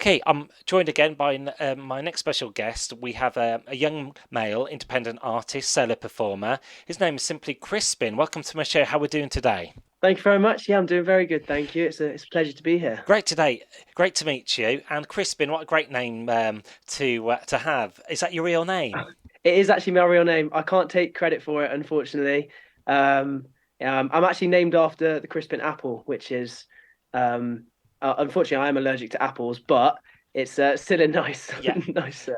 Okay, I'm joined again by my next special guest. We have a young male independent artist, solo performer. His name is simply Crispin. Welcome to my show. How are we doing today? Thank you very much. Yeah, I'm doing very good. Thank you. It's a pleasure to be here. Great today. Great to meet you. And Crispin, what a great name to have. Is that your real name? It is actually my real name. I can't take credit for it, unfortunately. Um, I'm actually named after the Crispin apple, which is, unfortunately, I am allergic to apples, but it's still a nice, Yeah. nice.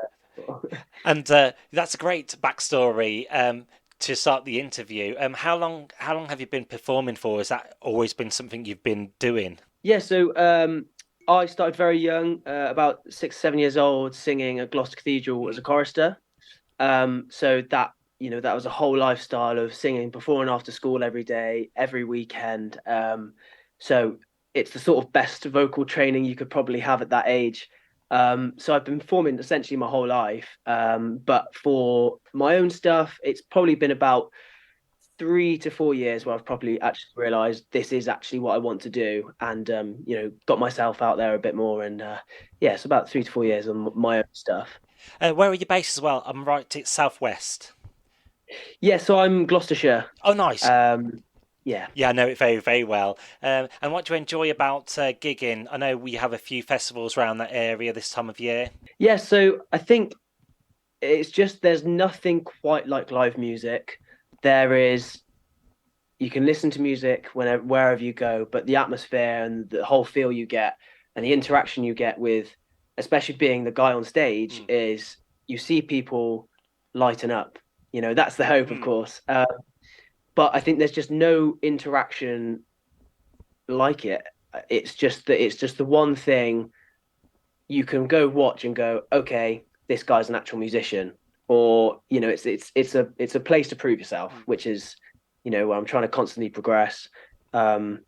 And that's a great backstory to start the interview. How long have you been performing for? Has that always been something you've been doing? Yeah, so I started very young, about 6, 7 years old, singing at Gloucester Cathedral as Mm, a chorister. So that that was a whole lifestyle of singing before and after school every day, every weekend. So it's the sort of best vocal training you could probably have at that age. So I've been performing essentially my whole life. But for my own stuff, it's probably been about 3 to 4 years where I've probably actually realised this is actually what I want to do, and got myself out there a bit more. And yeah, it's about 3 to 4 years on my own stuff. Where are you based as well? I'm right, it's southwest. Yeah, so I'm Gloucestershire. Oh, nice. Um, yeah, Yeah, I know it very, very well. And what do you enjoy about gigging? I know we have a few festivals around that area this time of year. yeah. So I think it's just there's nothing quite like live music. There is you can listen to music whenever wherever you go, but the atmosphere and the whole feel you get and the interaction you get with, especially being the guy on stage, Mm, is you see people lighten up. That's the hope, of mm, course. But I think there's just no interaction like it. It's just the one thing you can go watch and go, okay, this guy's an actual musician, or it's a place to prove yourself, mm. which is where I'm trying to constantly progress. Um,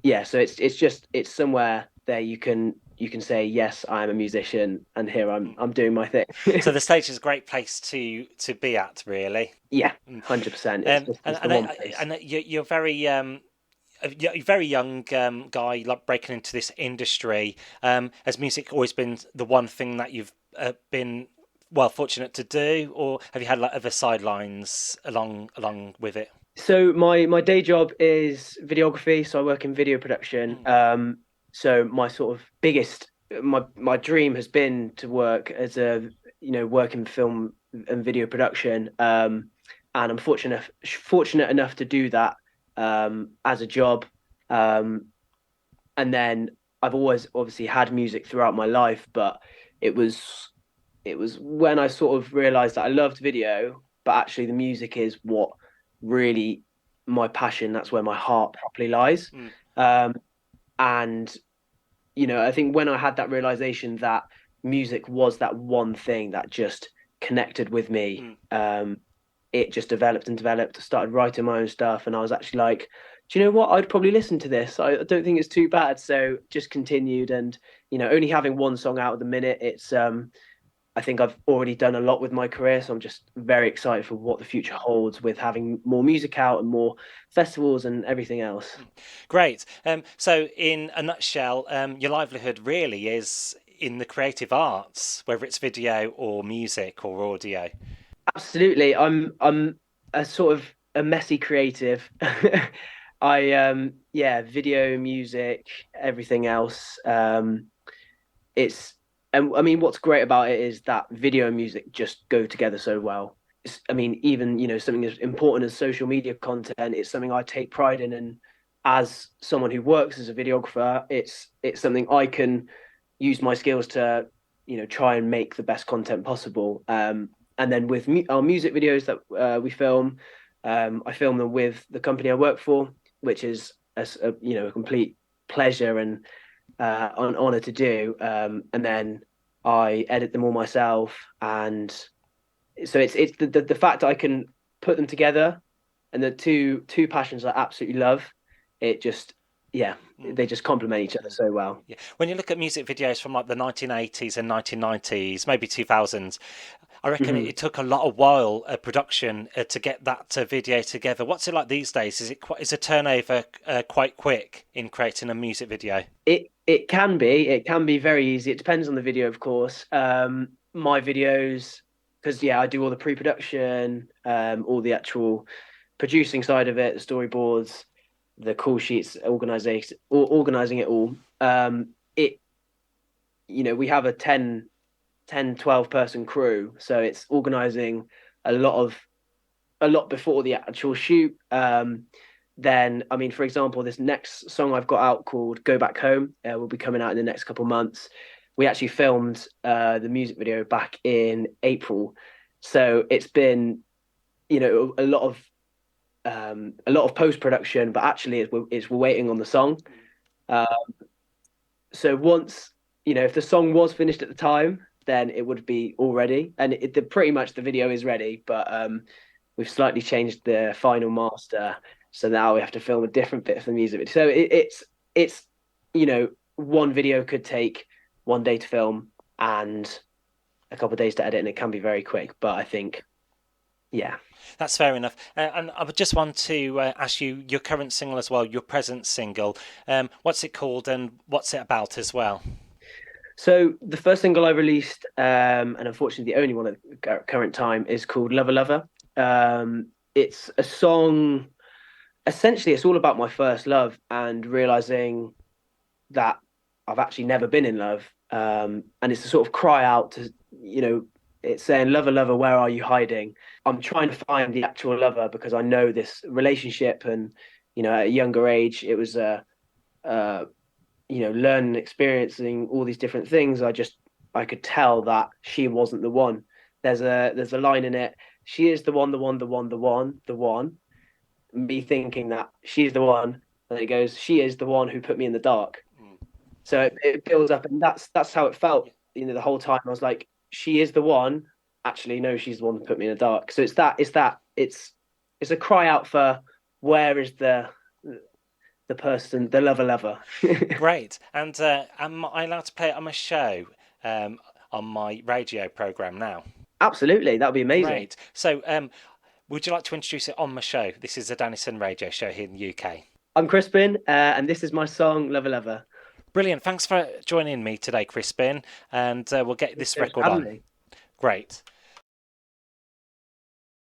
yeah, so it's somewhere there you can say yes, I am a musician, and here I'm doing my thing. So the stage is a great place to be at, really. Yeah, Mm. 100%. It's just And it's the one place. you're very you're a very young guy, like breaking into this industry. Has music always been the one thing that you've been well fortunate to do, or have you had like other sidelines along with it? So my day job is videography, so I work in video production. Mm, So my sort of biggest my dream has been to work as a work in film and video production. And I'm fortunate enough to do that as a job. Um, and then I've always obviously had music throughout my life, but it was it was when I sort of realized that I loved video, but actually the music is what really my passion. That's where my heart properly lies. mm, Um, and I think when I had that realization that music was that one thing that just connected with me, mm. it just developed and developed. I started writing my own stuff, and I was actually like, do you know what? I'd probably listen to this. I don't think it's too bad. So just continued, and only having one song out at the minute, it's I think I've already done a lot with my career, so I'm just very excited for what the future holds with having more music out and more festivals and everything else. Great. So in a nutshell, your livelihood really is in the creative arts, whether it's video or music or audio. Absolutely. I'm a sort of a messy creative. Yeah, video, music, everything else. It's and I mean what's great about it is that video and music just go together so well. I mean, even something as important as social media content, it's something I take pride in, and as someone who works as a videographer, it's something I can use my skills to try and make the best content possible. And then with our music videos that we film, I film them with the company I work for, which is a complete pleasure and an honor to do. And then I edit them all myself, and so it's the fact that I can put them together, and the two passions I absolutely love. It just yeah, Mm. they just complement each other so well. Yeah. When you look at music videos from like the 1980s and 1990s, maybe 2000s, I reckon it, Mhm. it took a lot of while production to get that video together. What's it like these days? Is a turnover quite quick in creating a music video? It It can be very easy. It depends on the video, of course. My videos, because yeah, I do all the pre-production, all the actual producing side of it, the storyboards, the call sheets, organizing it all. It, we have a 12 person crew, so it's organizing a lot of a lot before the actual shoot. Then, I mean, for example, this next song I've got out called "Go Back Home" will be coming out in the next couple of months. We actually filmed the music video back in April, so it's been a lot of post production, but actually we're waiting on the song. Uh, so once if the song was finished at the time, then it would be all ready, and pretty much the video is ready, but we've slightly changed the final master, so now we have to film a different bit of the music video. So it's one video could take 1 day to film and a couple of days to edit, and it can be very quick. But I think, yeah. That's fair enough. And I would just want to ask you your current single as well, your present single. What's it called and what's it about as well? So the first single I released, and unfortunately the only one at the current time, is called "Lover Lover." It's a song. Essentially, it's all about my first love and realizing that I've actually never been in love. And it's a sort of cry out to, it's saying, "Lover, lover, where are you hiding?" I'm trying to find the actual lover because I know this relationship, and at a younger age, it was uh, learning, experiencing all these different things. I could tell that she wasn't the one. There's a line in it. She is the one, the one, the one, the one, the one. Me thinking that she's the one, and it goes, she is the one who put me in the dark. Mm. So it builds up, and that's how it felt. The whole time I was like, she is the one. Actually, no, she's the one who put me in the dark. So it's a cry out for where is the person, the lover. Great. And am I allowed to play it on my show, on my radio program now? Absolutely, that would be amazing. Great. So, would you like to introduce it on my show? This is a Dennison radio show here in the UK. I'm Crispin, and this is my song, Lover Lover. Brilliant. Thanks for joining me today, Crispin. And we'll get this record on. Me. Great.